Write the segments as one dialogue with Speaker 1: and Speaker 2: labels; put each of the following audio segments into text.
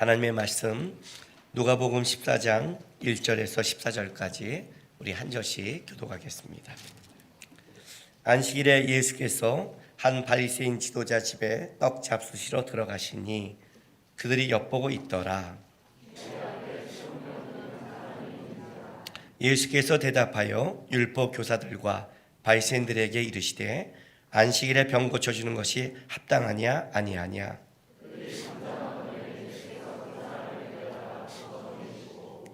Speaker 1: 하나님의 말씀 누가복음 14장 1절에서 14절까지 우리 한 절씩 교독하겠습니다. 안식일에 예수께서 한 바리새인 지도자 집에 떡 잡수시러 들어가시니 그들이 엿보고 있더라. 예수께서 대답하여 율법 교사들과 바리새인들에게 이르시되 안식일에 병 고쳐주는 것이 합당하냐 아니하냐.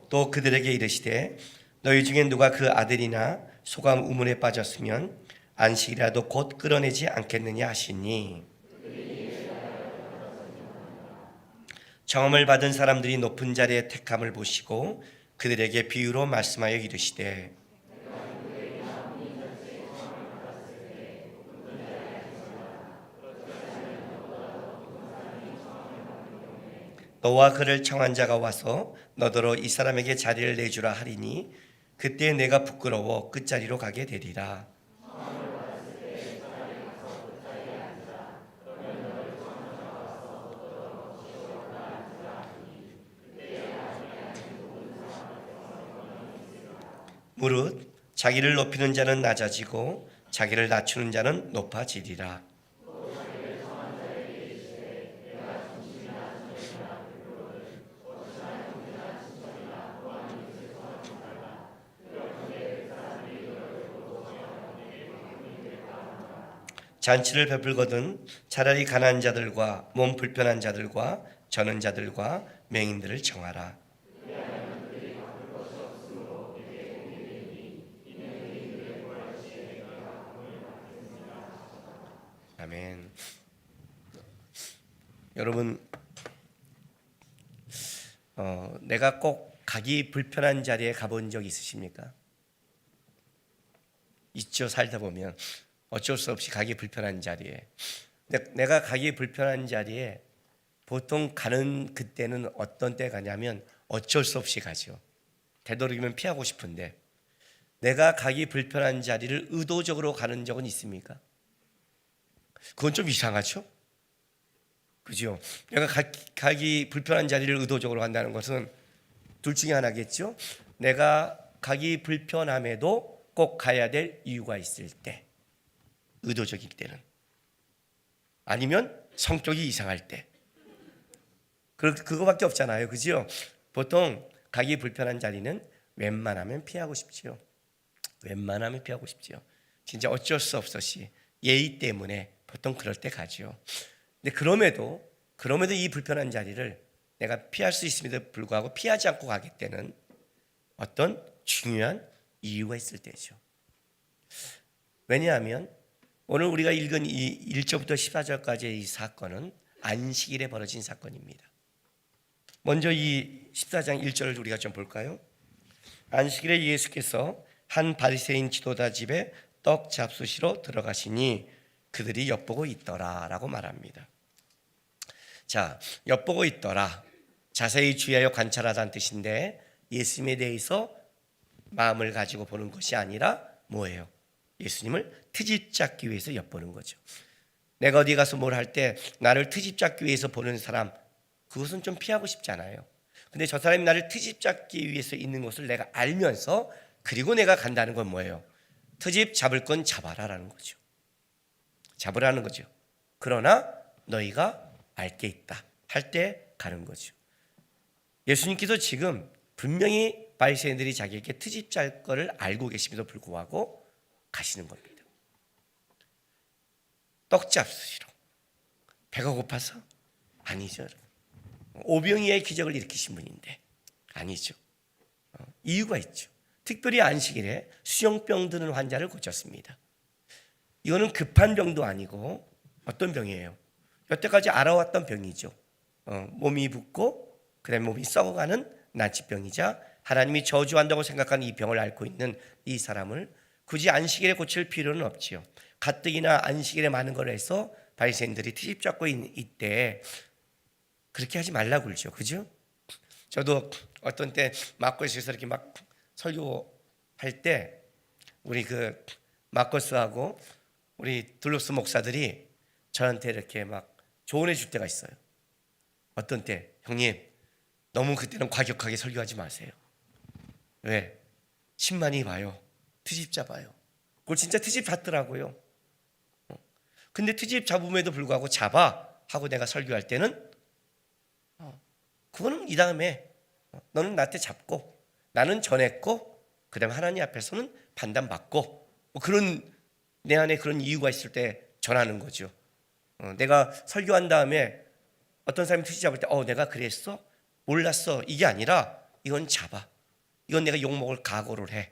Speaker 1: 또 그들에게 이르시되 너희 중에 누가 그 아들이나 소가 우물에 빠졌으면 안식이라도 곧 끌어내지 않겠느냐 하시니, 청험을 받은 사람들이 높은 자리에 택함을 보시고 그들에게 비유로 말씀하여 이르시되 너와 그를 청한 자가 와서 너더러 이 사람에게 자리를 내주라 하리니 그때 내가 부끄러워 끝자리로 가게 되리라. 무릇 자기를 높이는 자는 낮아지고 자기를 낮추는 자는 높아지리라. 잔치를 베풀거든 차라리 가난한 자들과 몸 불편한 자들과 저는 자들과 맹인들을 청하라. 아멘. 여러분, 내가 꼭 가기 불편한 자리에 가본 적 있으십니까? 있죠. 살다 보면 어쩔 수 없이 가기 불편한 자리에. 내가 가기 불편한 자리에 보통 가는 그때는 어떤 때 가냐면 어쩔 수 없이 가죠. 되도록이면 피하고 싶은데, 내가 가기 불편한 자리를 의도적으로 가는 적은 있습니까? 그건 좀 이상하죠? 그죠? 내가 가기 불편한 자리를 의도적으로 간다는 것은 둘 중에 하나겠죠? 내가 가기 불편함에도 꼭 가야 될 이유가 있을 때, 의도적일 때는, 아니면 성격이 이상할 때, 그거밖에 없잖아요. 그죠? 보통 가기 불편한 자리는 웬만하면 피하고 싶지요. 웬만하면 피하고 싶지요. 진짜 어쩔 수 없었이 예의 때문에 보통 그럴 때 가죠. 근데 그럼에도 이 불편한 자리를 내가 피할 수 있음에도 불구하고 피하지 않고 가기 때는 어떤 중요한 이유가 있을 때죠. 왜냐하면 오늘 우리가 읽은 이 1절부터 14절까지의 이 사건은 안식일에 벌어진 사건입니다. 먼저 이 14장 1절을 우리가 좀 볼까요? 안식일에 예수께서 한 바리새인 지도자 집에 떡 잡수시러 들어가시니 그들이 엿보고 있더라 라고 말합니다. 자, 엿보고 있더라, 자세히 주의하여 관찰하다는 뜻인데, 예수님에 대해서 마음을 가지고 보는 것이 아니라 뭐예요? 예수님을 트집 잡기 위해서 엿보는 거죠. 내가 어디 가서 뭘 할 때 나를 트집 잡기 위해서 보는 사람, 그것은 좀 피하고 싶잖아요. 근데 저 사람이 나를 트집 잡기 위해서 있는 것을 내가 알면서 그리고 내가 간다는 건 뭐예요? 트집 잡을 건 잡아라라는 거죠. 잡으라는 거죠. 그러나 너희가 알 게 있다 할 때 가는 거죠. 예수님께서 지금 분명히 바리새인들이 자기에게 트집 짤 거를 알고 계심에도 불구하고 가시는 겁니다. 떡 잡수시러. 배가 고파서? 아니죠. 여러분. 오병이어의 기적을 일으키신 분인데 아니죠. 이유가 있죠. 특별히 안식일에 수영병 드는 환자를 고쳤습니다. 이거는 급한 병도 아니고 어떤 병이에요? 여태까지 알아왔던 병이죠. 몸이 붓고 그다음에 몸이 썩어가는 난치병이자 하나님이 저주한다고 생각하는 이 병을 앓고 있는 이 사람을 굳이 안식일에 고칠 필요는 없지요. 가뜩이나 안식일에 많은 걸 해서 바리새인들이 트집 잡고 있대. 그렇게 하지 말라고 그러죠. 그죠? 저도 어떤 때 마커스에서 이렇게 막 설교할 때 우리 그 마커스하고 우리 둘로스 목사들이 저한테 이렇게 막 조언해 줄 때가 있어요. 어떤 때, 형님, 너무 그때는 과격하게 설교하지 마세요. 왜? 10만이 봐요. 트집 잡아요. 그걸 진짜 트집 잡더라고요. 근데 트집 잡음에도 불구하고 잡아 하고 내가 설교할 때는 그거는 이 다음에 너는 나한테 잡고 나는 전했고 그 다음에 하나님 앞에서는 판단받고 뭐 그런 내 안에 그런 이유가 있을 때 전하는 거죠. 내가 설교한 다음에 어떤 사람이 트집 잡을 때 내가 그랬어? 몰랐어. 이게 아니라 이건 잡아. 이건 내가 욕먹을 각오를 해.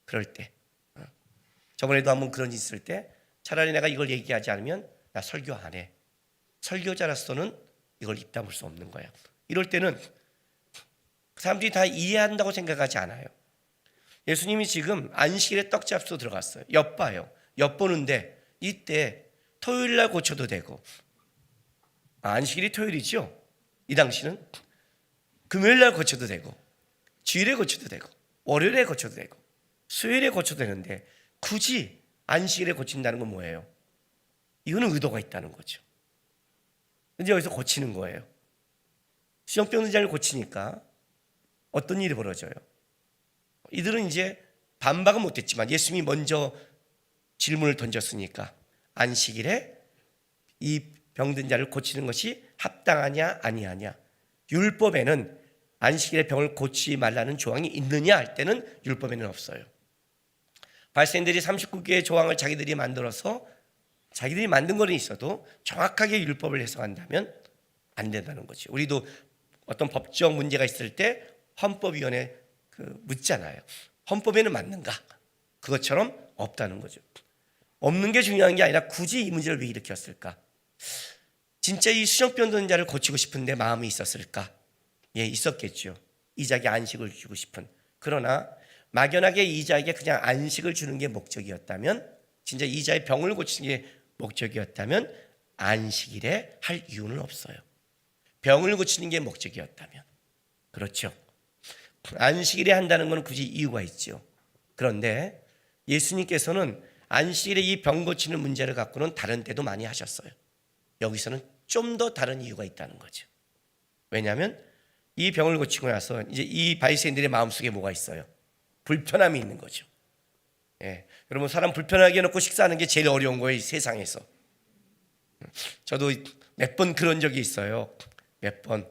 Speaker 1: 그럴 때. 저번에도 한번 그런 일 있을 때 차라리 내가 이걸 얘기하지 않으면 나 설교 안 해. 설교자로서는 이걸 입 다물 수 없는 거야. 이럴 때는 사람들이 다 이해한다고 생각하지 않아요. 예수님이 지금 안식일에 떡잡수 들어갔어요. 엿봐요. 엿보는데 이때 토요일 날 고쳐도 되고 안식일이 토요일이죠. 이 당시는 금요일 날 고쳐도 되고 주일에 고쳐도 되고 월요일에 고쳐도 되고 수요일에 고쳐도 되는데 굳이 안식일에 고친다는 건 뭐예요? 이거는 의도가 있다는 거죠. 근데 여기서 고치는 거예요. 수영병 자를 고치니까 어떤 일이 벌어져요? 이들은 이제 반박은 못했지만 예수님이 먼저 질문을 던졌으니까 안식일에 이 병든 자를 고치는 것이 합당하냐 아니하냐. 율법에는 안식일에 병을 고치지 말라는 조항이 있느냐 할 때는 율법에는 없어요. 바리새인들이 39개의 조항을 자기들이 만들어서 자기들이 만든 거는 있어도 정확하게 율법을 해석한다면 안 된다는 거죠. 우리도 어떤 법적 문제가 있을 때 헌법위원회 묻잖아요. 헌법에는 맞는가? 그것처럼 없다는 거죠. 없는 게 중요한 게 아니라 굳이 이 문제를 왜 일으켰을까? 진짜 이 수정병 드는 자를 고치고 싶은데 마음이 있었을까? 예, 있었겠죠. 이자에게 안식을 주고 싶은. 그러나 막연하게 이자에게 그냥 안식을 주는 게 목적이었다면, 진짜 이자의 병을 고치는 게 목적이었다면 안식일에 할 이유는 없어요. 병을 고치는 게 목적이었다면. 그렇죠. 안식일에 한다는 건 굳이 이유가 있죠. 그런데 예수님께서는 안식일에 이 병 고치는 문제를 갖고는 다른 때도 많이 하셨어요. 여기서는 좀 더 다른 이유가 있다는 거죠. 왜냐하면 이 병을 고치고 나서 이제 이 바리새인들의 마음속에 뭐가 있어요? 불편함이 있는 거죠. 예, 여러분 사람 불편하게 해놓고 식사하는 게 제일 어려운 거예요, 이 세상에서. 저도 몇 번 그런 적이 있어요. 몇 번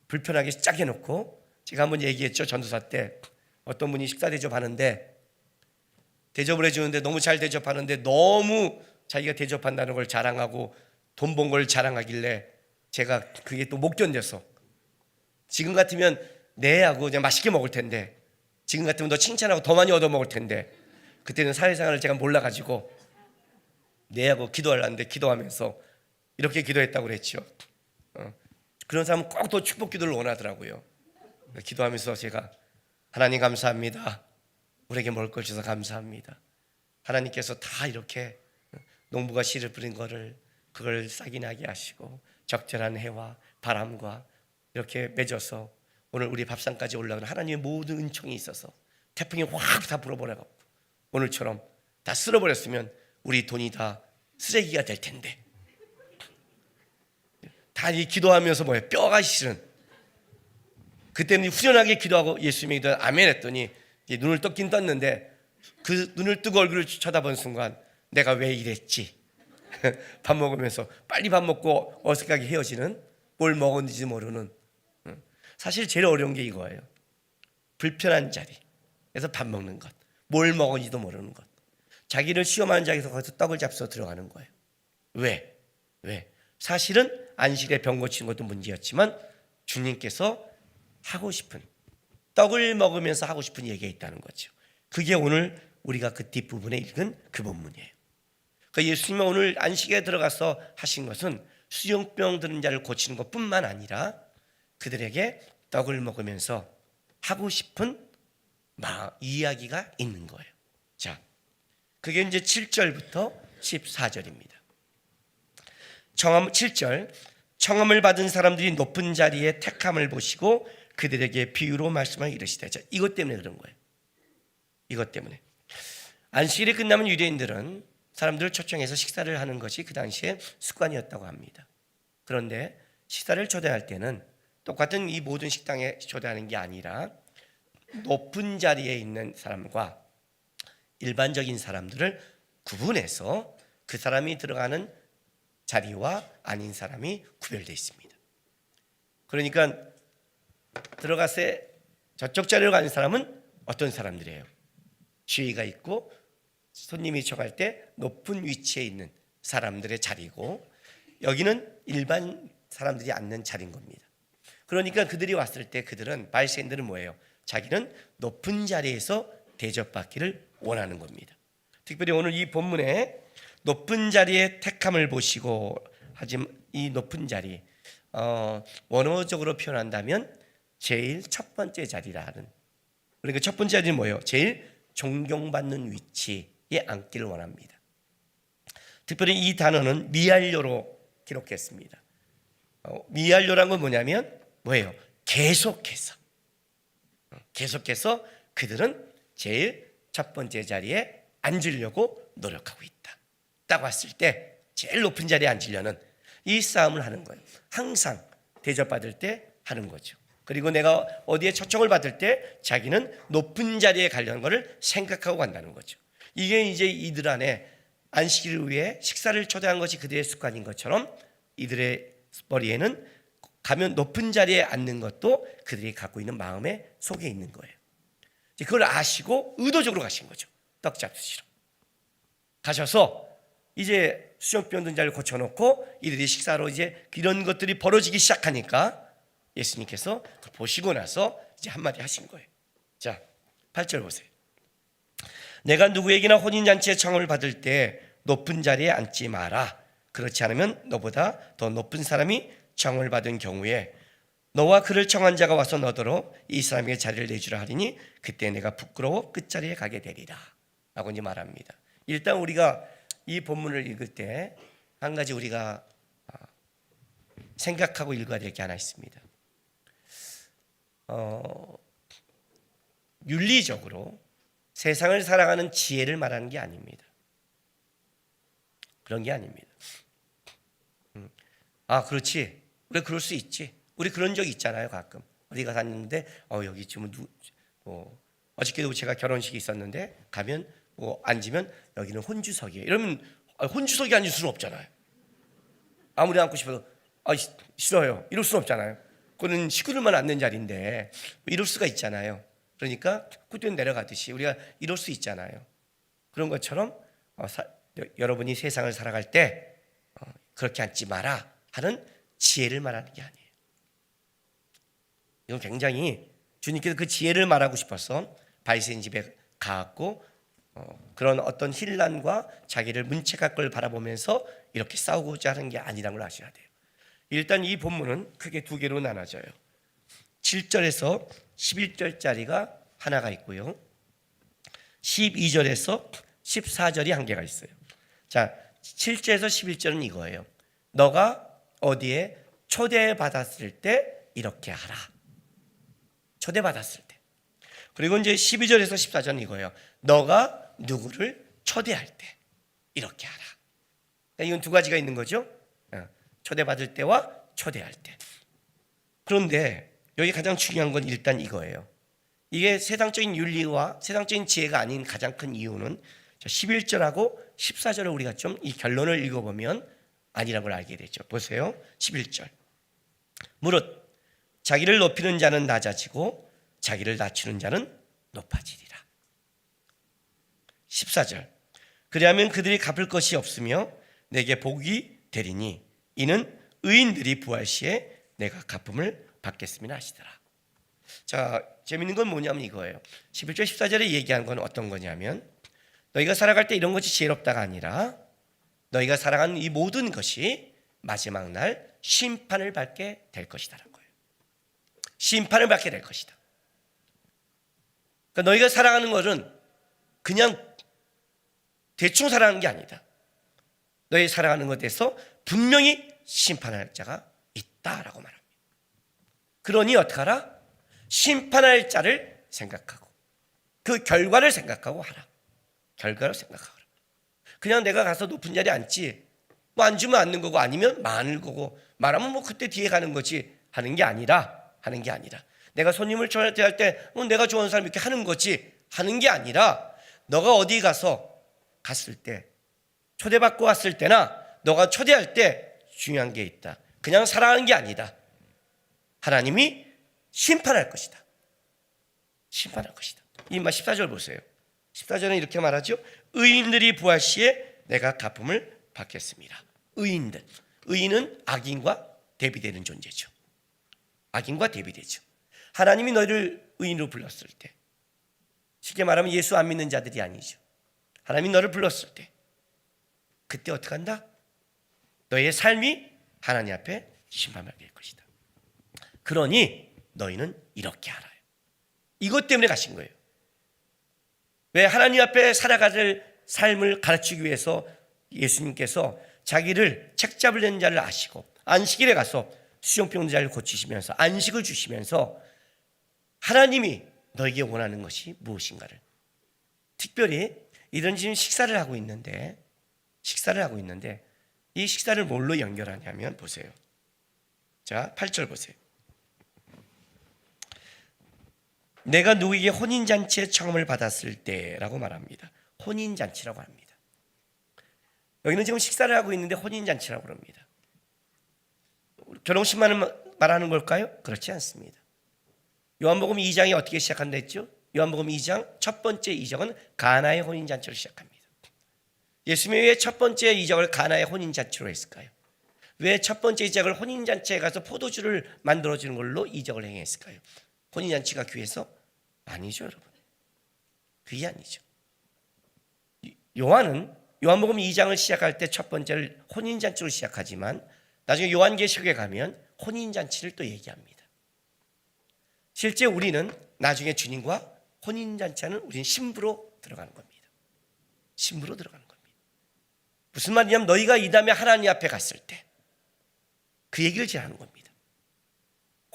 Speaker 1: 불편하게 짝 해놓고 제가 한번 얘기했죠. 전도사 때 어떤 분이 식사 대접하는데 대접을 해주는데 너무 잘 대접하는데 너무 자기가 대접한다는 걸 자랑하고 돈 번 걸 자랑하길래 제가 그게 또 못 견뎌서 지금 같으면 네 하고 그냥 맛있게 먹을 텐데 지금 같으면 너 칭찬하고 더 많이 얻어 먹을 텐데 그때는 사회생활을 제가 몰라가지고 네 하고 기도하려는데 기도하면서 이렇게 기도했다고 그랬죠. 그런 사람은 꼭 또 축복 기도를 원하더라고요. 기도하면서 제가 하나님 감사합니다. 우리에게 먹을 걸 주셔서 감사합니다. 하나님께서 다 이렇게 농부가 씨를 뿌린 거를 그걸 싹이 나게 하시고 적절한 해와 바람과 이렇게 맺어서 오늘 우리 밥상까지 올라오는 하나님의 모든 은총이 있어서 태풍이 확 다 불어버려서 오늘처럼 다 쓸어버렸으면 우리 돈이 다 쓰레기가 될 텐데 다 이 기도하면서 뭐예요? 뼈가 시른 그때는 후련하게 기도하고 예수님이 아멘 했더니 눈을 떴긴 떴는데 그 눈을 뜨고 얼굴을 쳐다본 순간 내가 왜 이랬지? 밥 먹으면서 빨리 밥 먹고 어색하게 헤어지는 뭘 먹었는지 모르는 사실 제일 어려운 게 이거예요. 불편한 자리에서 밥 먹는 것 뭘 먹었는지도 모르는 것 자기를 시험하는 자리에서 거기서 떡을 잡숴 들어가는 거예요. 왜? 사실은 안식일에 병 고치는 것도 문제였지만 주님께서 하고 싶은 떡을 먹으면서 하고 싶은 얘기가 있다는 거죠. 그게 오늘 우리가 그 뒷부분에 읽은 그 본문이에요. 그러니까 예수님은 오늘 안식에 들어가서 하신 것은 수용병 드는 자를 고치는 것뿐만 아니라 그들에게 떡을 먹으면서 하고 싶은 이야기가 있는 거예요. 자, 그게 이제 7절부터 14절입니다. 7절 청함을 받은 사람들이 높은 자리에 택함을 보시고 그들에게 비유로 말씀을 이르시되 이것 때문에 그런 거예요. 이것 때문에 안식일이 끝나면 유대인들은 사람들을 초청해서 식사를 하는 것이 그 당시에 습관이었다고 합니다. 그런데 식사를 초대할 때는 똑같은 이 모든 식당에 초대하는 게 아니라 높은 자리에 있는 사람과 일반적인 사람들을 구분해서 그 사람이 들어가는 자리와 아닌 사람이 구별되어 있습니다. 그러니까 들어가서 저쪽 자리로 가는 사람은 어떤 사람들이에요? 지위가 있고 손님이 초대할 때 높은 위치에 있는 사람들의 자리고, 여기는 일반 사람들이 앉는 자리인 겁니다. 그러니까 그들이 왔을 때 그들은, 바리새인들은 뭐예요? 자기는 높은 자리에서 대접받기를 원하는 겁니다. 특별히 오늘 이 본문에 높은 자리의 택함을 보시고, 하지만 이 높은 자리, 원어적으로 표현한다면 제일 첫 번째 자리라는, 그러니까 첫 번째 자리는 뭐예요? 제일 존경받는 위치에 앉기를 원합니다. 특별히 이 단어는 미알료로 기록했습니다. 미알료란 건 뭐냐면 뭐예요? 계속해서 그들은 제일 첫 번째 자리에 앉으려고 노력하고 있다. 딱 왔을 때 제일 높은 자리에 앉으려는 이 싸움을 하는 거예요. 항상 대접받을 때 하는 거죠. 그리고 내가 어디에 초청을 받을 때 자기는 높은 자리에 가려는 것을 생각하고 간다는 거죠. 이게 이제 이들 안에 안식일을 위해 식사를 초대한 것이 그들의 습관인 것처럼 이들의 머리에는 가면 높은 자리에 앉는 것도 그들이 갖고 있는 마음의 속에 있는 거예요. 그걸 아시고 의도적으로 가신 거죠. 떡 잡수시러 가셔서 이제 수족병 든 자를 고쳐놓고 이들이 식사로 이제 이런 것들이 벌어지기 시작하니까 예수님께서 보시고 나서 이제 한마디 하신 거예요. 자, 8절 보세요. 내가 누구에게나 혼인잔치에 청을 받을 때 높은 자리에 앉지 마라. 그렇지 않으면 너보다 더 높은 사람이 청을 받은 경우에 너와 그를 청한 자가 와서 너더러 이 사람에게 자리를 내주라 하리니 그때 내가 부끄러워 끝자리에 가게 되리라 라고 이제 말합니다. 일단 우리가 이 본문을 읽을 때 한 가지 우리가 생각하고 읽어야 될 게 하나 있습니다. 윤리적으로 세상을 살아가는 지혜를 말하는 게 아닙니다. 그런 게 아닙니다. 그렇지. 우리 그럴 수 있지. 우리 그런 적 있잖아요. 가끔 어디 가서 앉는데 여기 지금 어저께도 제가 결혼식이 있었는데 가면 앉으면 여기는 혼주석이에요. 이러면 혼주석에 앉을 수는 없잖아요. 아무리 앉고 싶어도 싫어요. 이럴 수는 없잖아요. 그거는 식구들만 앉는 자리인데 이럴 수가 있잖아요. 그러니까 그때 내려가듯이 우리가 이럴 수 있잖아요. 그런 것처럼 여러분이 세상을 살아갈 때 그렇게 앉지 마라 하는 지혜를 말하는 게 아니에요. 이건 굉장히 주님께서 그 지혜를 말하고 싶어서 바리새인 집에 가고 그런 어떤 힐난과 자기를 문책할 걸 바라보면서 이렇게 싸우고자 하는 게 아니라는 걸 아셔야 돼요. 일단 이 본문은 크게 두 개로 나눠져요. 7절에서 11절짜리가 하나가 있고요. 12절에서 14절이 한 개가 있어요. 자, 7절에서 11절은 이거예요. 너가 어디에 초대받았을 때 이렇게 하라. 초대받았을 때. 그리고 이제 12절에서 14절은 이거예요. 너가 누구를 초대할 때 이렇게 하라. 이건 두 가지가 있는 거죠. 초대받을 때와 초대할 때. 그런데 여기 가장 중요한 건 일단 이거예요. 이게 세상적인 윤리와 세상적인 지혜가 아닌 가장 큰 이유는 11절하고 14절을 우리가 좀 이 결론을 읽어보면 아니라는 걸 알게 되죠. 보세요. 11절. 무릇 자기를 높이는 자는 낮아지고 자기를 낮추는 자는 높아지리라. 14절. 그리하면 그들이 갚을 것이 없으며 내게 복이 되리니 이는 의인들이 부활 시에 내가 갚음을 받겠음이라 하시더라. 자, 재밌는 건 뭐냐면 이거예요. 11절 14절에 얘기한 건 어떤 거냐면 너희가 살아갈 때 이런 것이 지혜롭다가 아니라 너희가 살아가는 이 모든 것이 마지막 날 심판을 받게 될 것이다라는 거예요. 심판을 받게 될 것이다. 그러니까 너희가 살아가는 것은 그냥 대충 살아가는 게 아니다. 너희 살아가는 것에서 분명히 심판할 자가 있다라고 말합니다. 그러니 어떡하라? 심판할 자를 생각하고 그 결과를 생각하고 하라. 결과를 생각하라. 그냥 내가 가서 높은 자리에 앉지 앉으면 앉는 거고 아니면 많을 거고 말하면 그때 뒤에 가는 거지 하는 게 아니라 하는 게 아니라, 내가 손님을 초대할 때 내가 좋아하는 사람 이렇게 하는 거지 하는 게 아니라, 너가 어디 갔을 때, 초대받고 왔을 때나 너가 초대할 때 중요한 게 있다. 그냥 살아가는 게 아니다. 하나님이 심판할 것이다. 심판할 것이다. 이 14절 보세요. 14절은 이렇게 말하죠. 의인들이 부활 시에 내가 갚음을 받겠습니다. 의인들. 의인은 악인과 대비되는 존재죠. 악인과 대비되죠. 하나님이 너희를 의인으로 불렀을 때, 쉽게 말하면 예수 안 믿는 자들이 아니죠. 하나님이 너를 불렀을 때, 그때 어떻게 한다? 너희의 삶이 하나님 앞에 심판받을 것이다. 그러니 너희는 이렇게 알아요. 이것 때문에 가신 거예요. 왜? 하나님 앞에 살아갈 삶을 가르치기 위해서 예수님께서 자기를 책 잡으려는 자를 아시고 안식일에 가서 수종병 자를 고치시면서 안식을 주시면서 하나님이 너에게 원하는 것이 무엇인가를, 특별히 이런 지금 식사를 하고 있는데 이 식사를 뭘로 연결하냐면 보세요. 자, 8절 보세요. 내가 누구에게 혼인잔치의 청음을 받았을 때라고 말합니다. 혼인잔치라고 합니다. 여기는 지금 식사를 하고 있는데 혼인잔치라고 합니다. 결혼식만 말하는 걸까요? 그렇지 않습니다. 요한복음 2장이 어떻게 시작한다 했죠? 요한복음 2장 첫 번째 이적은 가나의 혼인잔치로 시작합니다. 예수님이 왜 첫 번째 이적을 가나의 혼인잔치로 했을까요? 왜 첫 번째 이적을 혼인잔치에 가서 포도주를 만들어주는 걸로 이적을 행했을까요? 혼인잔치가 귀해서? 아니죠, 여러분. 그게 아니죠. 요한복음 2장을 시작할 때 첫 번째를 혼인잔치로 시작하지만 나중에 요한계시록에 가면 혼인잔치를 또 얘기합니다. 실제 우리는 나중에 주님과 혼인잔치하는 우리는 신부로 들어가는 겁니다. 신부로 들어가는 겁니다. 무슨 말이냐면 너희가 이 다음에 하나님 앞에 갔을 때 그 얘기를 지금 하는 겁니다.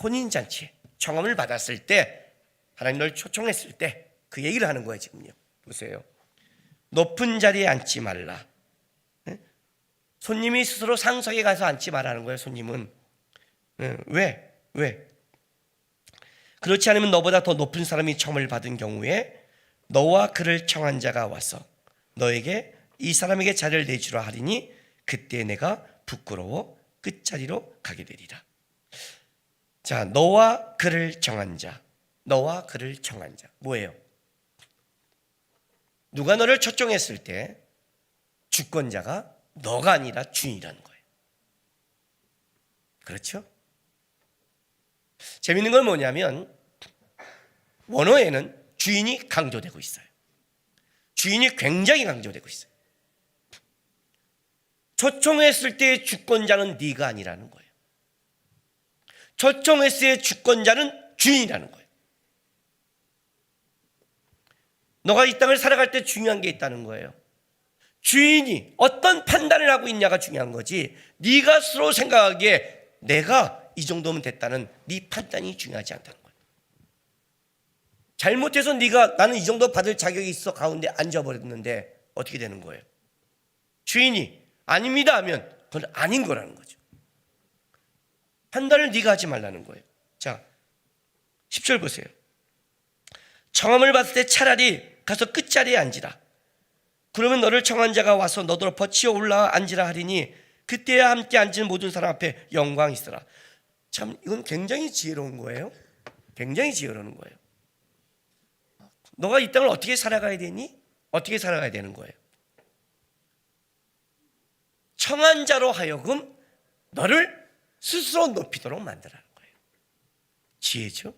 Speaker 1: 혼인잔치에 청함을 받았을 때, 하나님 너를 초청했을 때 그 얘기를 하는 거예요. 지금요. 보세요. 높은 자리에 앉지 말라. 손님이 스스로 상석에 가서 앉지 말라는 거예요. 손님은. 왜? 그렇지 않으면 너보다 더 높은 사람이 청을 받은 경우에 너와 그를 청한 자가 와서 너에게 이 사람에게 자리를 내주라 하리니 그때 내가 부끄러워 끝자리로 가게 되리라. 자, 너와 그를 청한 자. 뭐예요? 누가 너를 초청했을 때 주권자가 너가 아니라 주인이라는 거예요. 그렇죠? 재밌는 건 뭐냐면 원어에는 주인이 강조되고 있어요. 주인이 굉장히 강조되고 있어요. 초청했을 때의 주권자는 네가 아니라는 거예요. 초청했을 때의 주권자는 주인이라는 거예요. 너가 이 땅을 살아갈 때 중요한 게 있다는 거예요. 주인이 어떤 판단을 하고 있냐가 중요한 거지, 네가 스스로 생각하기에 내가 이 정도면 됐다는 네 판단이 중요하지 않다는 거예요. 잘못해서 네가 나는 이 정도 받을 자격이 있어 가운데 앉아버렸는데 어떻게 되는 거예요? 주인이 아닙니다 하면 그건 아닌 거라는 거죠. 판단을 네가 하지 말라는 거예요. 자, 10절 보세요. 청함을 받을 때 차라리 가서 끝자리에 앉으라. 그러면 너를 청한 자가 와서 너더러 버치어 올라와 앉으라 하리니 그때야 함께 앉은 모든 사람 앞에 영광이 있으라. 참, 이건 굉장히 지혜로운 거예요. 굉장히 지혜로운 거예요. 너가 이 땅을 어떻게 살아가야 되니? 어떻게 살아가야 되는 거예요? 청한 자로 하여금 너를 스스로 높이도록 만들라는 거예요. 지혜죠?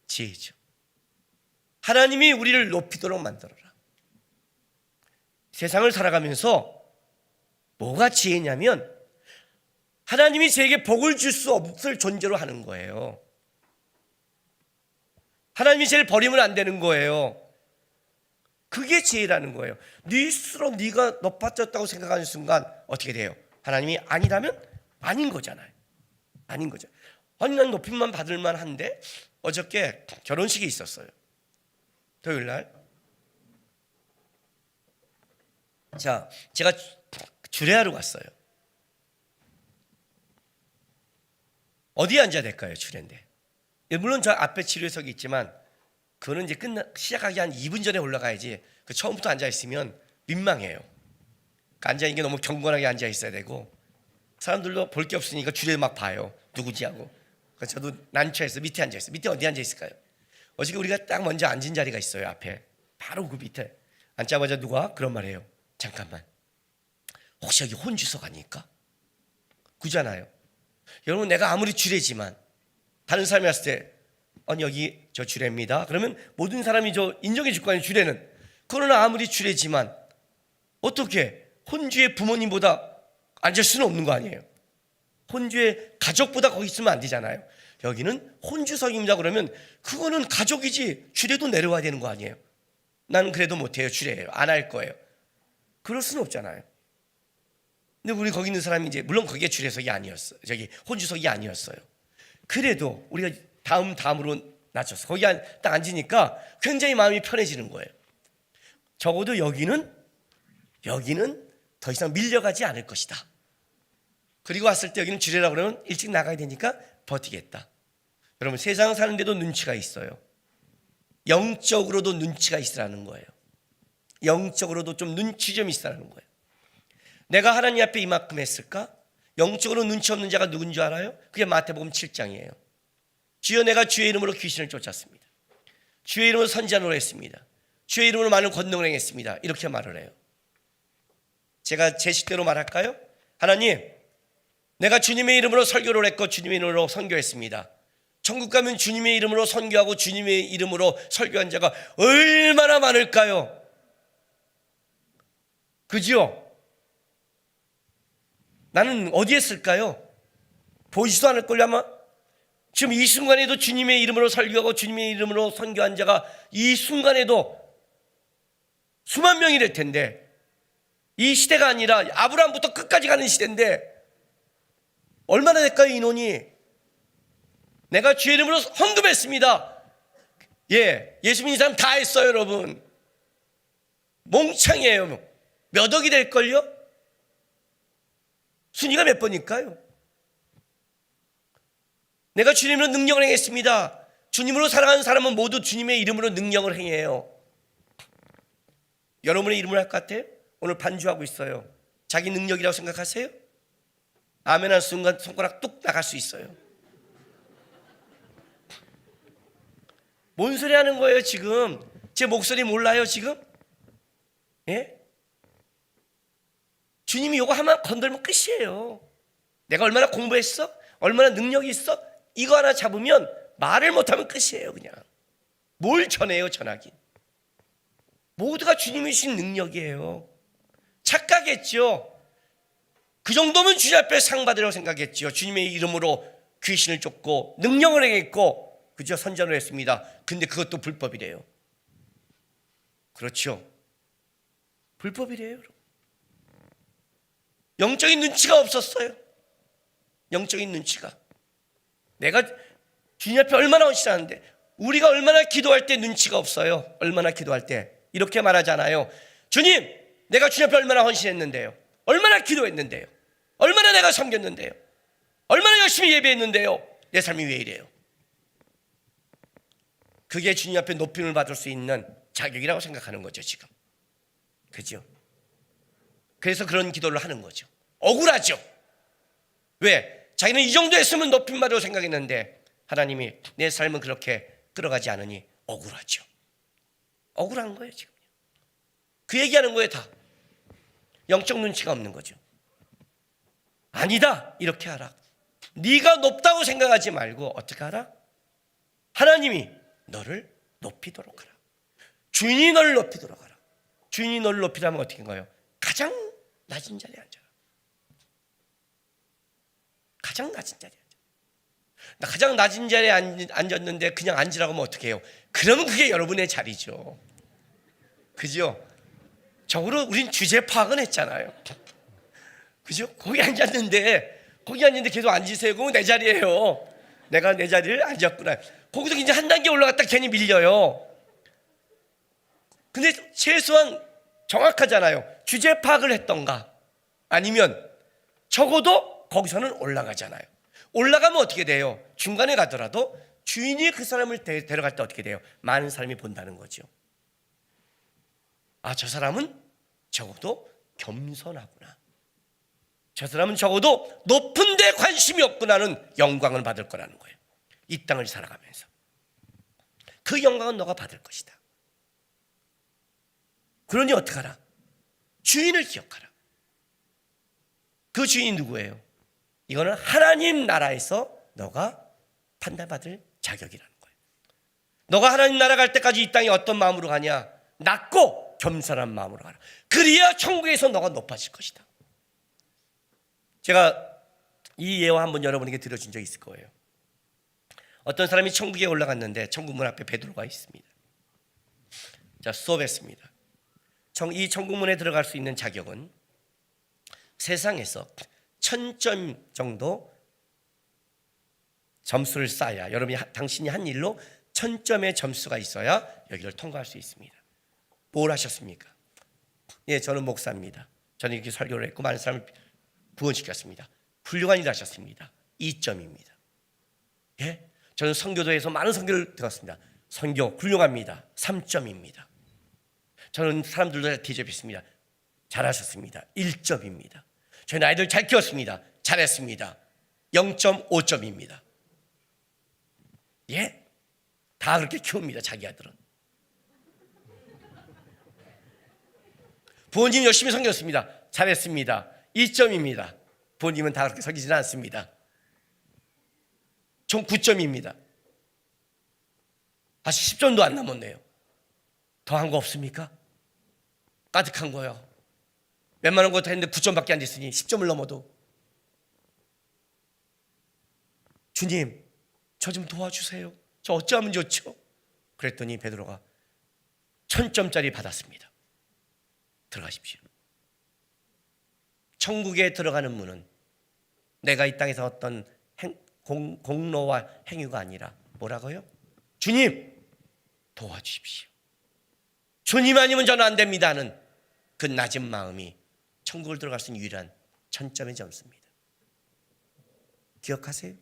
Speaker 1: 지혜죠. 하나님이 우리를 높이도록 만들어라. 세상을 살아가면서 뭐가 지혜냐면 하나님이 제게 복을 줄 수 없을 존재로 하는 거예요. 하나님이 제일 버리면 안 되는 거예요. 그게 지혜라는 거예요. 네 스스로 네가 높아졌다고 생각하는 순간 어떻게 돼요? 하나님이 아니라면 아닌 거잖아요. 아닌 거죠. 아니, 난 높임만 받을 만한데. 어저께 결혼식이 있었어요. 토요일 날. 자, 제가 주례하러 갔어요. 어디에 앉아야 될까요? 주례인데. 물론 저 앞에 치료석이 있지만 그거는 이제 시작하기 한 2분 전에 올라가야지. 그 처음부터 앉아 있으면 민망해요. 앉아 있는 게 너무 경건하게 앉아 있어야 되고, 사람들도 볼 게 없으니까 줄에 막 봐요. 누구지 하고. 그래서 저도 난처해서 밑에 앉아 있어요. 밑에 어디 앉아 있을까요? 어저께 우리가 딱 먼저 앉은 자리가 있어요. 앞에 바로 그 밑에 앉자마자 누가 그런 말해요. 잠깐만, 혹시 여기 혼주석 아닐까? 그잖아요. 여러분, 내가 아무리 주례지만 다른 사람이 왔을 때 아니 여기 저 주례입니다. 그러면 모든 사람이 저 인정해 줄 거 아니에요. 주례는. 그러나 아무리 주례지만 어떻게 혼주의 부모님보다 앉을 수는 없는 거 아니에요. 혼주의 가족보다 거기 있으면 안 되잖아요. 여기는 혼주석입니다. 그러면 그거는 가족이지 주례도 내려와야 되는 거 아니에요. 나는 그래도 못해요. 주례예요. 안 할 거예요. 그럴 수는 없잖아요. 근데 우리 거기 있는 사람이 이제 물론 거기에 주례석이 아니었어요. 저기 혼주석이 아니었어요. 그래도 우리가 다음으로 낮췄어. 거기 딱 앉으니까 굉장히 마음이 편해지는 거예요. 적어도 여기는 더 이상 밀려가지 않을 것이다. 그리고 왔을 때 여기는 주례라고 그러면 일찍 나가야 되니까 버티겠다. 여러분, 세상 사는데도 눈치가 있어요. 영적으로도 눈치가 있으라는 거예요. 영적으로도 좀 눈치 좀 있으라는 거예요. 내가 하나님 앞에 이만큼 했을까? 영적으로 눈치 없는 자가 누군지 알아요? 그게 마태복음 7장이에요. 주여, 내가 주의 이름으로 귀신을 쫓았습니다. 주의 이름으로 선지자노를 했습니다. 주의 이름으로 많은 권능을 행했습니다. 이렇게 말을 해요. 제가 제 식대로 말할까요? 하나님, 내가 주님의 이름으로 설교를 했고 주님의 이름으로 선교했습니다. 천국 가면 주님의 이름으로 선교하고 주님의 이름으로 설교한 자가 얼마나 많을까요? 그지요? 나는 어디에 쓸까요? 보이지도 않을 걸요 아마? 지금 이 순간에도 주님의 이름으로 설교하고 주님의 이름으로 선교한 자가 이 순간에도 수만 명이 될 텐데, 이 시대가 아니라 아브라함부터 끝까지 가는 시대인데 얼마나 될까요, 인원이? 내가 주의 이름으로 헌금했습니다. 예수 믿는 사람 다 했어요, 여러분. 몽창이에요. 몇 억이 될걸요? 순위가 몇 번일까요? 내가 주님으로 능력을 행했습니다. 주님으로 살아가는 사람은 모두 주님의 이름으로 능력을 행해요. 여러분의 이름을 할 것 같아요? 오늘 반주하고 있어요. 자기 능력이라고 생각하세요? 아멘 한 순간 손가락 뚝 나갈 수 있어요. 뭔 소리 하는 거예요 지금? 제 목소리 몰라요 지금? 예? 주님이 요거 하면 건들면 끝이에요. 내가 얼마나 공부했어? 얼마나 능력이 있어? 이거 하나 잡으면 말을 못하면 끝이에요. 그냥 뭘 전해요? 전하긴. 모두가 주님이 주신 능력이에요. 착각했죠. 그 정도면 주님 앞에 상 받으려고 생각했죠. 주님의 이름으로 귀신을 쫓고 능력을 행했고, 그죠? 선전을 했습니다. 근데 그것도 불법이래요. 그렇죠? 불법이래요. 영적인 눈치가 없었어요. 영적인 눈치가. 내가 주님 앞에 얼마나 헌신하는데, 우리가 얼마나 기도할 때 눈치가 없어요. 얼마나 기도할 때 이렇게 말하잖아요. 주님, 내가 주님 앞에 얼마나 헌신했는데요, 얼마나 기도했는데요, 얼마나 내가 섬겼는데요, 얼마나 열심히 예배했는데요, 내 삶이 왜 이래요? 그게 주님 앞에 높임을 받을 수 있는 자격이라고 생각하는 거죠 지금. 그죠? 그래서 그런 기도를 하는 거죠. 억울하죠. 왜? 자기는 이 정도 했으면 높임 받으라고 생각했는데 하나님이 내 삶은 그렇게 끌어가지 않으니 억울하죠. 억울한 거예요 지금. 그 얘기하는 거예요 다. 영적 눈치가 없는 거죠. 아니다, 이렇게 하라. 네가 높다고 생각하지 말고 어떻게 하라? 하나님이 너를 높이도록 하라. 주인이 너를 높이도록 하라. 주인이 너를 높이라면 어떻게 한 거예요? 가장 낮은 자리에 앉아라. 가장 낮은 자리에 앉아. 나 가장 낮은 자리에 앉았는데 그냥 앉으라고 하면 어떻게 해요? 그러면 그게 여러분의 자리죠. 그죠? 적어도 우린 주제 파악은 했잖아요. 그죠? 거기 앉았는데 계속 앉으세요. 그건 내 자리예요. 내가 내 자리를 앉았구나. 거기서 이제 한 단계 올라갔다 괜히 밀려요. 근데 최소한 정확하잖아요. 주제 파악을 했던가, 아니면 적어도 거기서는 올라가잖아요. 올라가면 어떻게 돼요? 중간에 가더라도 주인이 그 사람을 데려갈 때 어떻게 돼요? 많은 사람이 본다는 거죠. 아, 저 사람은 적어도 겸손하구나. 저 사람은 적어도 높은 데 관심이 없구나는 영광을 받을 거라는 거예요. 이 땅을 살아가면서 그 영광은 너가 받을 것이다. 그러니 어떡하라? 주인을 기억하라. 그 주인이 누구예요? 이거는 하나님 나라에서 너가 판단받을 자격이라는 거예요. 너가 하나님 나라 갈 때까지 이 땅에 어떤 마음으로 가냐? 낮고 겸손한 마음으로 가라. 그래야 천국에서 너가 높아질 것이다. 제가 이 예화 한번 여러분에게 들려준 적 있을 거예요. 어떤 사람이 천국에 올라갔는데 천국문 앞에 베드로가 있습니다. 자, 수업했습니다. 이 천국문에 들어갈 수 있는 자격은 세상에서 1000점 정도 점수를 쌓아야, 당신이 한 일로 1000점의 점수가 있어야 여기를 통과할 수 있습니다. 뭘 하셨습니까? 예, 저는 목사입니다. 저는 이렇게 설교를 했고 많은 사람을 구원시켰습니다. 훌륭한 일 하셨습니다. 2점입니다. 예? 저는 선교도에서 많은 선교를 들었습니다. 선교 훌륭합니다. 3점입니다. 저는 사람들도 대접했습니다. 잘하셨습니다. 1점입니다. 저는 아이들 잘 키웠습니다. 잘했습니다. 0.5점입니다. 예? 다 그렇게 키웁니다. 자기 아들은. 부모님 열심히 섬겼습니다. 잘했습니다. 2점입니다. 부모님은 다 그렇게 섬기지는 않습니다. 총 9점입니다. 아직 10점도 안 남았네요. 더 한 거 없습니까? 까득한 거요. 웬만한 것도 했는데 9점밖에 안 됐으니 10점을 넘어도 주님, 저 좀 도와주세요. 저 어찌하면 좋죠? 그랬더니 베드로가 1000점짜리 받았습니다. 들어가십시오. 천국에 들어가는 문은 내가 이 땅에서 어떤 공로와 행위가 아니라 뭐라고요? 주님, 도와주십시오. 주님 아니면 저는 안 됩니다는 그 낮은 마음이 천국을 들어갈 수 있는 유일한 1000점의 점수입니다. 기억하세요?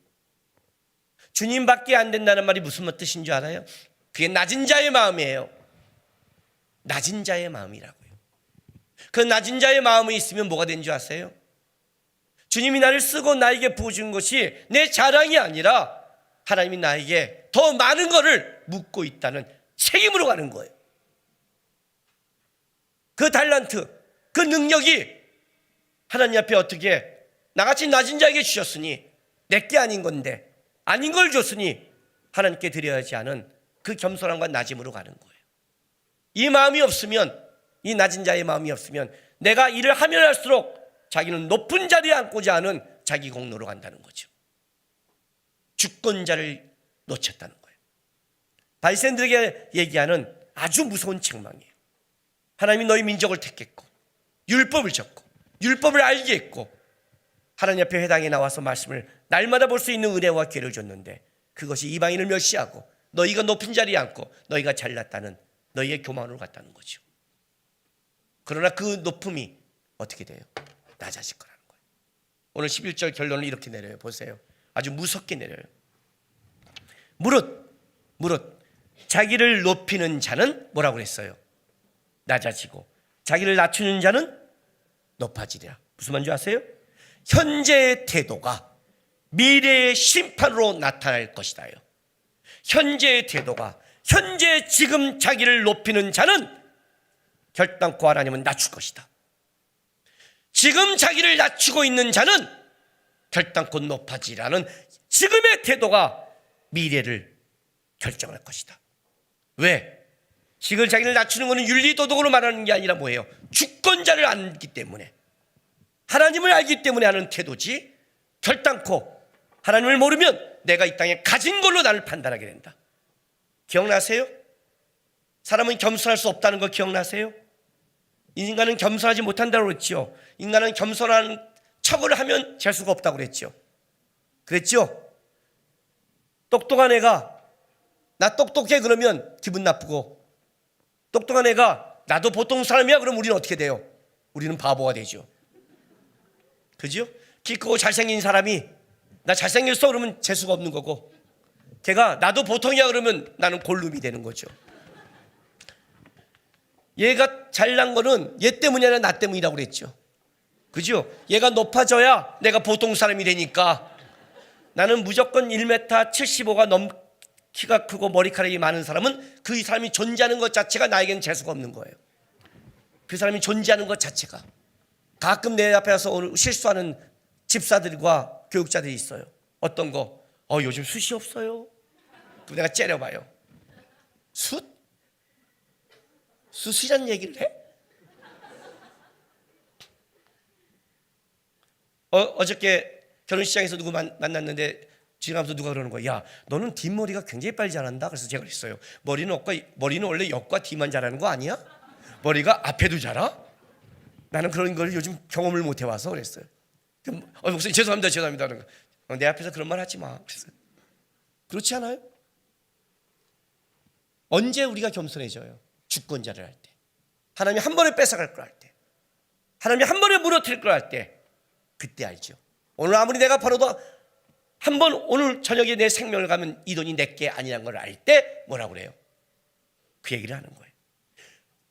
Speaker 1: 주님밖에 안 된다는 말이 무슨 뜻인 줄 알아요? 그게 낮은 자의 마음이에요. 낮은 자의 마음이라고요. 그 낮은 자의 마음이 있으면 뭐가 된 줄 아세요? 주님이 나를 쓰고 나에게 부어준 것이 내 자랑이 아니라 하나님이 나에게 더 많은 것을 묻고 있다는 책임으로 가는 거예요. 그 달란트, 그 능력이 하나님 앞에 어떻게 나같이 낮은 자에게 주셨으니 내게 아닌 건데 아닌 걸 줬으니 하나님께 드려야지 하는 그 겸손함과 낮음으로 가는 거예요. 이 마음이 없으면, 이 낮은 자의 마음이 없으면 내가 일을 하면 할수록 자기는 높은 자리에 앉고자 하는 자기 공로로 간다는 거죠. 주권자를 놓쳤다는 거예요. 바리새인들에게 얘기하는 아주 무서운 책망이에요. 하나님이 너희 민족을 택했고 율법을 줬고 율법을 알게 했고 하나님 앞에 회당에 나와서 말씀을 날마다 볼 수 있는 은혜와 기회를 줬는데 그것이 이방인을 멸시하고 너희가 높은 자리에 앉고 너희가 잘났다는 너희의 교만으로 갔다는 거죠. 그러나 그 높음이 어떻게 돼요? 낮아질 거라는 거예요. 오늘 11절 결론을 이렇게 내려요. 보세요. 아주 무섭게 내려요. 무릇 자기를 높이는 자는 뭐라고 그랬어요? 낮아지고 자기를 낮추는 자는 높아지리라. 무슨 말인지 아세요? 현재의 태도가 미래의 심판으로 나타날 것이다요. 현재의 태도가 현재 지금 자기를 높이는 자는 결단코 하나님은 낮출 것이다. 지금 자기를 낮추고 있는 자는 결단코 높아지라는 지금의 태도가 미래를 결정할 것이다. 왜? 지금 자기를 낮추는 것은 윤리도덕으로 말하는 게 아니라 뭐예요? 주권자를 알기 때문에, 하나님을 알기 때문에 하는 태도지, 결단코 하나님을 모르면 내가 이 땅에 가진 걸로 나를 판단하게 된다. 기억나세요? 사람은 겸손할 수 없다는 거 기억나세요? 인간은 겸손하지 못한다고 그랬죠. 인간은 겸손한 척을 하면 재수가 없다고 그랬죠. 그랬죠? 똑똑한 애가 나 똑똑해 그러면 기분 나쁘고, 똑똑한 애가 나도 보통 사람이야 그러면 우리는 어떻게 돼요? 우리는 바보가 되죠. 그죠? 키 크고 잘생긴 사람이 나 잘생겼어 그러면 재수가 없는 거고, 걔가 나도 보통이야 그러면 나는 골룸이 되는 거죠. 얘가 잘난 거는 얘 때문이 아니라 나 때문이라고 그랬죠. 그죠? 얘가 높아져야 내가 보통 사람이 되니까. 나는 무조건 1m 75가 키가 크고 머리카락이 많은 사람은 그 사람이 존재하는 것 자체가 나에게는 재수가 없는 거예요. 그 사람이 존재하는 것 자체가. 가끔 내 앞에 와서 오늘 실수하는 집사들과 교육자들이 있어요. 어떤 거? 요즘 숯이 없어요. 그럼 내가 째려봐요. 숯? 숯이란 얘기를 해? 어저께 결혼식장에서 누구 만났는데 지나가면서 누가 그러는 거야. 야, 너는 뒷머리가 굉장히 빨리 자란다. 그래서 제가 그랬어요. 머리는 원래 옆과 뒤만 자라는 거 아니야? 머리가 앞에도 자라? 나는 그런 걸 요즘 경험을 못 해와서 그랬어요. 목사님 죄송합니다. 내 앞에서 그런 말 하지 마. 그랬어요. 그렇지 않아요? 언제 우리가 겸손해져요? 주권자를 할 때, 하나님이 한 번에 뺏어갈 걸 할 때, 하나님이 한 번에 무너뜨릴 걸 할 때, 그때 알죠. 오늘 아무리 내가 벌어도 한 번 오늘 저녁에 내 생명을 가면 이 돈이 내게 아니라는 걸 알 때 뭐라고 그래요? 그 얘기를 하는 거예요.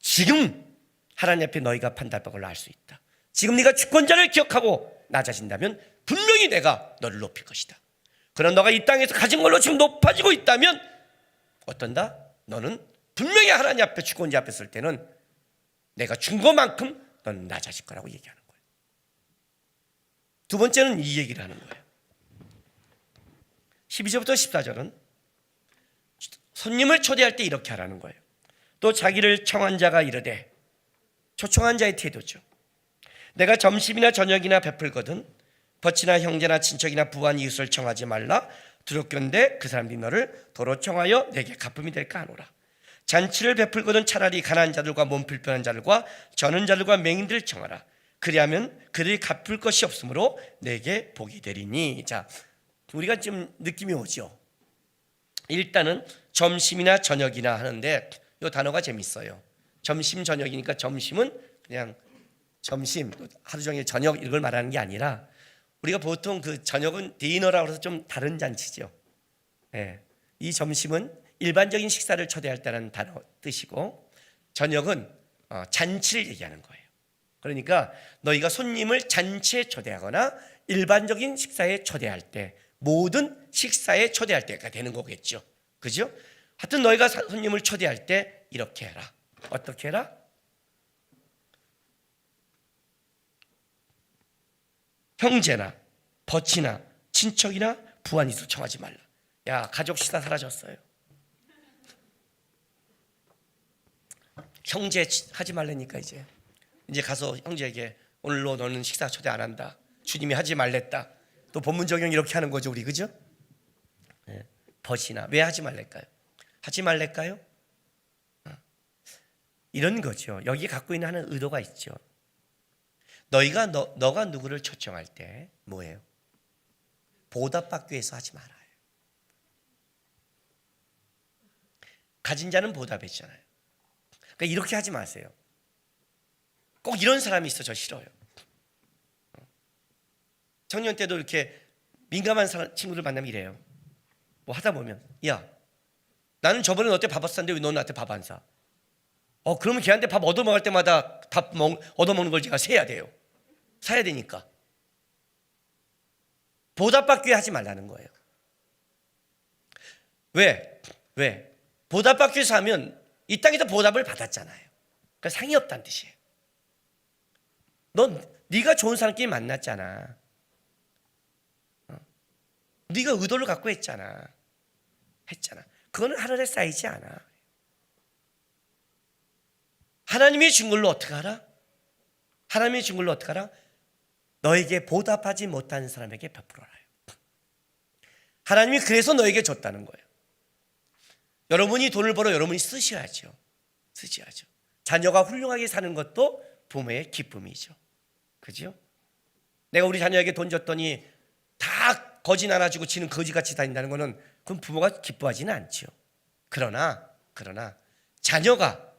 Speaker 1: 지금 하나님 앞에 너희가 판단할 걸 알 수 있다. 지금 네가 주권자를 기억하고 낮아진다면 분명히 내가 너를 높일 것이다. 그러나 너가 이 땅에서 가진 걸로 지금 높아지고 있다면 어떤다? 너는 분명히 하나님 앞에 주권자 앞에 설 때는 내가 준 것만큼 너는 낮아질 거라고 얘기하는 거예요. 두 번째는 이 얘기를 하는 거예요. 12절부터 14절은 손님을 초대할 때 이렇게 하라는 거예요. 또 자기를 청한 자가 이르되, 초청한 자의 태도죠. 내가 점심이나 저녁이나 베풀거든 벗이나 형제나 친척이나 부한 이웃을 청하지 말라. 두렵건대 그 사람들이 너를 도로 청하여 내게 갚음이 될까 하노라. 잔치를 베풀거든 차라리 가난한 자들과 몸 불편한 자들과 저는 자들과 맹인들을 청하라. 그리하면 그들이 갚을 것이 없으므로 내게 복이 되리니. 자, 우리가 지금 느낌이 오죠. 일단은 점심이나 저녁이나 하는데 이 단어가 재밌어요. 점심 저녁이니까 점심은 그냥 점심, 하루 종일 저녁 이걸 말하는 게 아니라 우리가 보통 그 저녁은 디너라고 해서 좀 다른 잔치죠. 네. 이 점심은 일반적인 식사를 초대할 때라는 단어 뜻이고, 저녁은 잔치를 얘기하는 거예요. 그러니까 너희가 손님을 잔치에 초대하거나 일반적인 식사에 초대할 때, 모든 식사에 초대할 때가 되는 거겠죠. 그죠? 하여튼 너희가 손님을 초대할 때 이렇게 해라. 어떻게 해라? 형제나 벗이나 친척이나 부한 이웃을 청하지 말라. 야, 가족 식사 사라졌어요. 형제 하지 말라니까. 이제 가서 형제에게 오늘로 너는 식사 초대 안 한다. 주님이 하지 말랬다. 또 본문 적용 이렇게 하는 거죠, 우리. 그죠? 네. 벗이나 왜 하지 말랄까요? 하지 말랄까요? 이런 거죠. 여기 갖고 있는 하는 의도가 있죠. 너가 누구를 초청할 때 뭐예요? 보답받기 위해서 하지 말아요. 가진 자는 보답했잖아요. 그러니까 이렇게 하지 마세요. 꼭 이런 사람이 있어. 저 싫어요. 청년 때도 이렇게 민감한 친구들 만나면 이래요. 뭐 하다 보면, 야, 나는 저번에 너 때 밥 샀는데 왜 너 나한테 밥 안 사? 그러면 걔한테 밥 얻어먹을 때마다 얻어먹는 걸 제가 세야 돼요. 사야 되니까. 보답받기 위해 하지 말라는 거예요. 왜? 보답받기 위해서 하면 이 땅에서 보답을 받았잖아요. 그러니까 상이 없다는 뜻이에요. 네가 좋은 사람끼리 만났잖아. 네가 의도를 갖고 했잖아. 그거는 하늘에 쌓이지 않아. 하나님이 준 걸로 어떻게 알아? 하나님이 준 걸로 어떻게 알아? 너에게 보답하지 못하는 사람에게 베풀어라. 하나님이 그래서 너에게 줬다는 거예요. 여러분이 돈을 벌어 여러분이 쓰셔야죠. 자녀가 훌륭하게 사는 것도 부모의 기쁨이죠. 그죠? 내가 우리 자녀에게 돈 줬더니 다 거지 나눠주고 지는 거지같이 다닌다는 거는 그건 부모가 기뻐하지는 않죠. 그러나 자녀가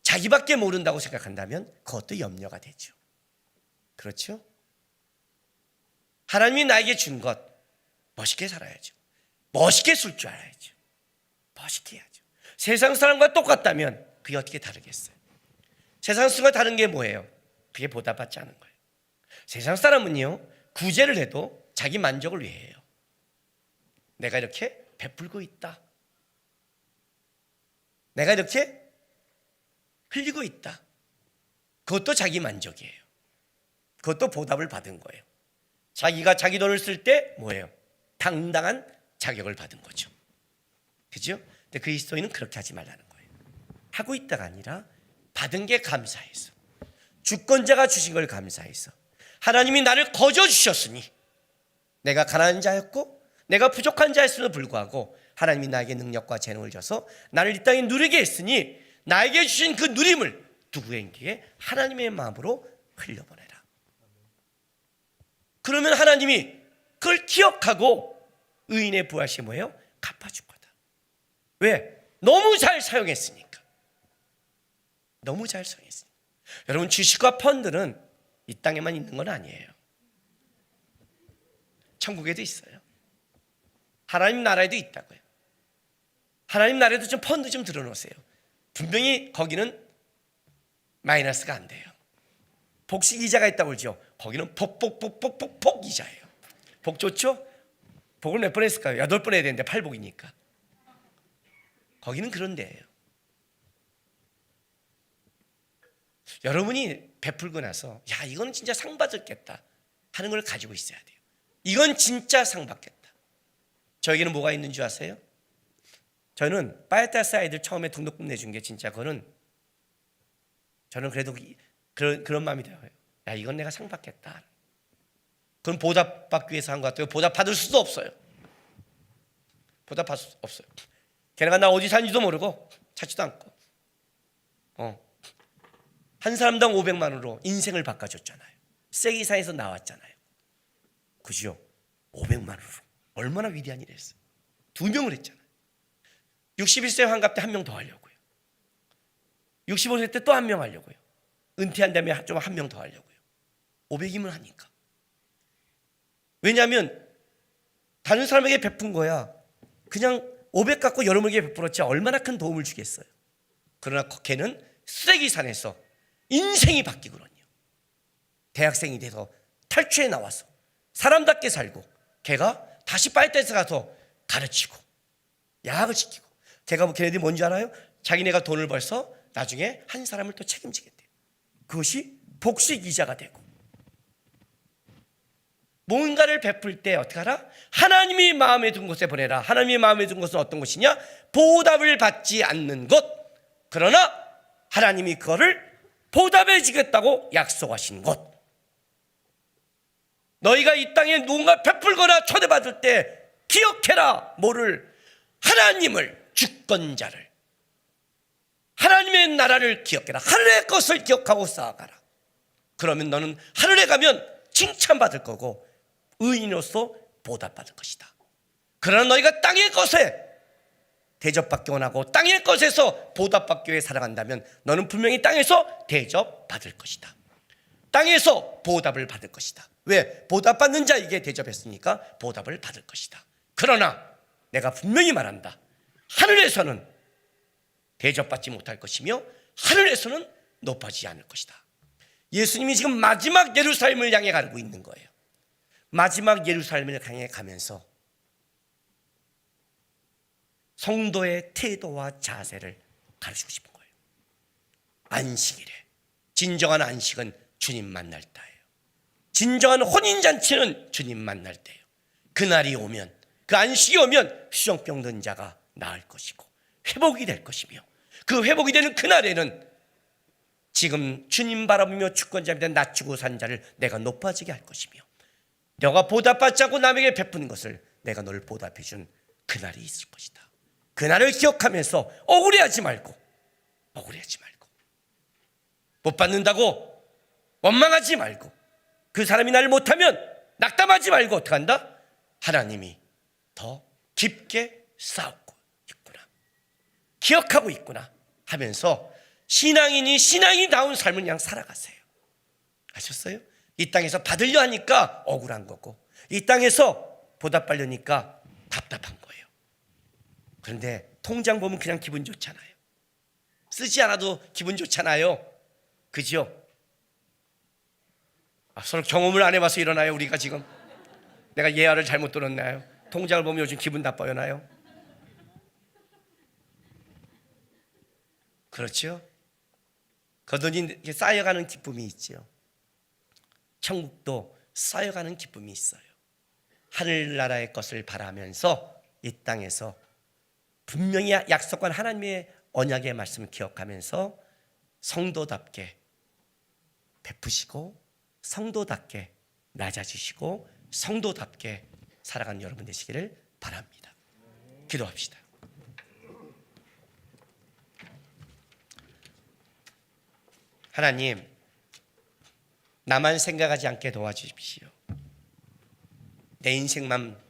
Speaker 1: 자기밖에 모른다고 생각한다면 그것도 염려가 되죠. 그렇죠? 하나님이 나에게 준 것 멋있게 살아야죠. 멋있게 쓸 줄 알아야죠. 멋있게 해야죠. 세상 사람과 똑같다면 그게 어떻게 다르겠어요? 세상 사람과 다른 게 뭐예요? 그게 보답받지 않은 거예요. 세상 사람은요, 구제를 해도 자기 만족을 위해 해요. 내가 이렇게 베풀고 있다, 내가 이렇게 흘리고 있다, 그것도 자기 만족이에요. 그것도 보답을 받은 거예요. 자기가 자기 돈을 쓸 때 뭐예요? 당당한 자격을 받은 거죠. 그죠? 근데 그리스도인은 그렇게 하지 말라는 거예요. 하고 있다가 아니라 받은 게 감사해서, 주권자가 주신 걸 감사해서, 하나님이 나를 거저 주셨으니, 내가 가난한 자였고 내가 부족한 자였음에도 불구하고 하나님이 나에게 능력과 재능을 줘서 나를 이 땅에 누리게 했으니 나에게 주신 그 누림을 누구에게? 하나님의 마음으로 흘려보내라. 그러면 하나님이 그걸 기억하고 의인의 부활시 뭐예요? 갚아줄 거다. 왜? 너무 잘 사용했으니까. 너무 잘 사용했으니까. 여러분, 주식과 펀드는 이 땅에만 있는 건 아니에요. 천국에도 있어요. 하나님 나라에도 있다고요. 하나님 나라에도 좀 펀드 좀 들어놓으세요. 분명히 거기는 마이너스가 안 돼요. 복식 이자가 있다고 그러죠. 거기는 폭 이자예요. 복 좋죠? 복을 몇 번 했을까요? 8번 해야 되는데 8복이니까. 거기는 그런 데예요. 여러분이 베풀고 나서 야, 이거는 진짜 상 받았겠다 하는 걸 가지고 있어야 돼요. 이건 진짜 상 받겠다. 저에게는 뭐가 있는 줄 아세요? 저는 바이오타스 처음에 등록금 내준 게 진짜 저는 그래도 그런 마음이 들어요. 야, 이건 내가 상 받겠다. 그건 보답받기 위해서 한 것 같아요. 보답받을 수도 없어요. 보답받을 수 없어요. 걔네가 나 어디 사는지도 모르고 찾지도 않고 한 사람당 500만 원으로 인생을 바꿔줬잖아요. 세기사에서 나왔잖아요. 그죠? 500만 원으로 얼마나 위대한 일을 했어요. 2명을 했잖아요. 61세 환갑 때 1명 더 하려고요. 65세 때 또 1명 하려고요. 은퇴한 다음에 좀 1명 더 하려고요. 500이면 하니까. 왜냐하면 다른 사람에게 베푼 거야. 그냥 500 갖고 여러분에게 베풀었지 얼마나 큰 도움을 주겠어요. 그러나 걔는 쓰레기산에서 인생이 바뀌거든요. 대학생이 돼서 탈출해 나와서 사람답게 살고, 걔가 다시 빨대에서 가서 가르치고 야학을 시키고, 걔가 걔네들이 뭔지 알아요? 자기네가 돈을 벌서 나중에 한 사람을 또 책임지겠대요. 그것이 복식 이자가 되고, 뭔가를 베풀 때 어떻게 하라? 하나님이 마음에 든 곳에 보내라. 하나님이 마음에 든 곳은 어떤 곳이냐? 보답을 받지 않는 곳. 그러나 하나님이 그거를 보답해 주겠다고 약속하신 곳. 너희가 이 땅에 누군가 베풀거나 초대받을 때 기억해라. 뭐를? 하나님을, 주권자를, 하나님의 나라를 기억해라. 하늘의 것을 기억하고 쌓아가라. 그러면 너는 하늘에 가면 칭찬받을 거고 의인으로서 보답받을 것이다. 그러나 너희가 땅의 것에 대접받기 원하고 땅의 것에서 보답받기 위해 살아간다면 너는 분명히 땅에서 대접받을 것이다. 땅에서 보답을 받을 것이다. 왜? 보답받는 자에게 대접했으니까 보답을 받을 것이다. 그러나 내가 분명히 말한다. 하늘에서는 대접받지 못할 것이며 하늘에서는 높아지지 않을 것이다. 예수님이 지금 마지막 예루살렘을 향해 가고 있는 거예요. 마지막 예루살렘을 향해 가면서 성도의 태도와 자세를 가르치고 싶은 거예요. 안식일에, 진정한 안식은 주님 만날 때예요. 진정한 혼인잔치는 주님 만날 때예요. 그날이 오면, 그 안식이 오면 수정병 든 자가 나을 것이고 회복이 될 것이며, 그 회복이 되는 그날에는 지금 주님 바라보며 주권자입니다 낮추고 산 자를 내가 높아지게 할 것이며, 너가 보답받지 않고 남에게 베푸는 것을 내가 너를 보답해 준 그날이 있을 것이다. 그날을 기억하면서 억울해하지 말고 못 받는다고 원망하지 말고, 그 사람이 나를 못하면 낙담하지 말고 어떻게 한다? 하나님이 더 깊게 쌓고 있구나, 기억하고 있구나 하면서 신앙인이 신앙이다운 삶을 그냥 살아가세요. 아셨어요? 이 땅에서 받으려 하니까 억울한 거고, 이 땅에서 보답받으려니까 답답한 거예요. 그런데 통장 보면 그냥 기분 좋잖아요. 쓰지 않아도 기분 좋잖아요. 그죠? 서로 경험을 안 해봐서 이러나요? 우리가 지금 내가 예화를 잘못 들었나요? 통장을 보면 요즘 기분 나빠요? 그렇죠? 그 돈이 쌓여가는 기쁨이 있죠. 천국도 쌓여가는 기쁨이 있어요. 하늘나라의 것을 바라면서 이 땅에서 분명히 약속한 하나님의 언약의 말씀을 기억하면서 성도답게 베푸시고 성도답게 낮아지시고 성도답게 살아가는 여러분 되시기를 바랍니다. 기도합시다. 하나님, 나만 생각하지 않게 도와주십시오. 내 인생만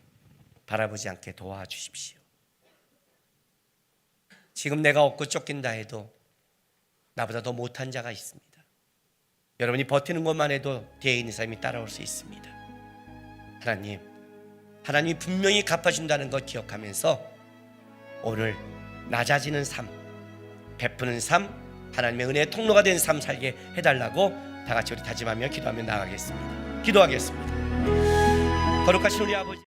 Speaker 1: 바라보지 않게 도와주십시오. 지금 내가 없고 쫓긴다 해도 나보다 더 못한 자가 있습니다. 여러분이 버티는 것만 해도 뒤에 있는 사람이 따라올 수 있습니다. 하나님이 분명히 갚아준다는 것 기억하면서 오늘 낮아지는 삶, 베푸는 삶, 하나님의 은혜의 통로가 된 삶 살게 해달라고 다 같이 우리 다짐하며 기도하며 나아가겠습니다. 기도하겠습니다. 거룩하신 우리 아버지,